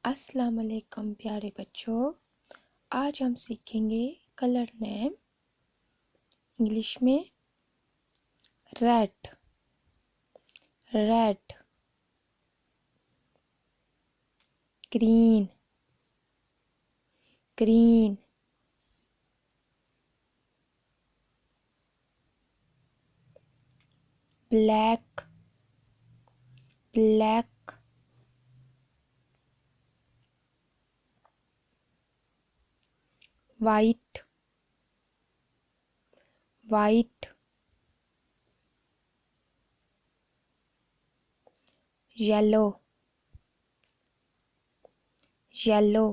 अस्सलाम वालेकुम प्यारे बच्चों। आज हम सीखेंगे कलर नेम। इंग्लिश में red, red, green, green, black, black, white, white, yellow, yellow,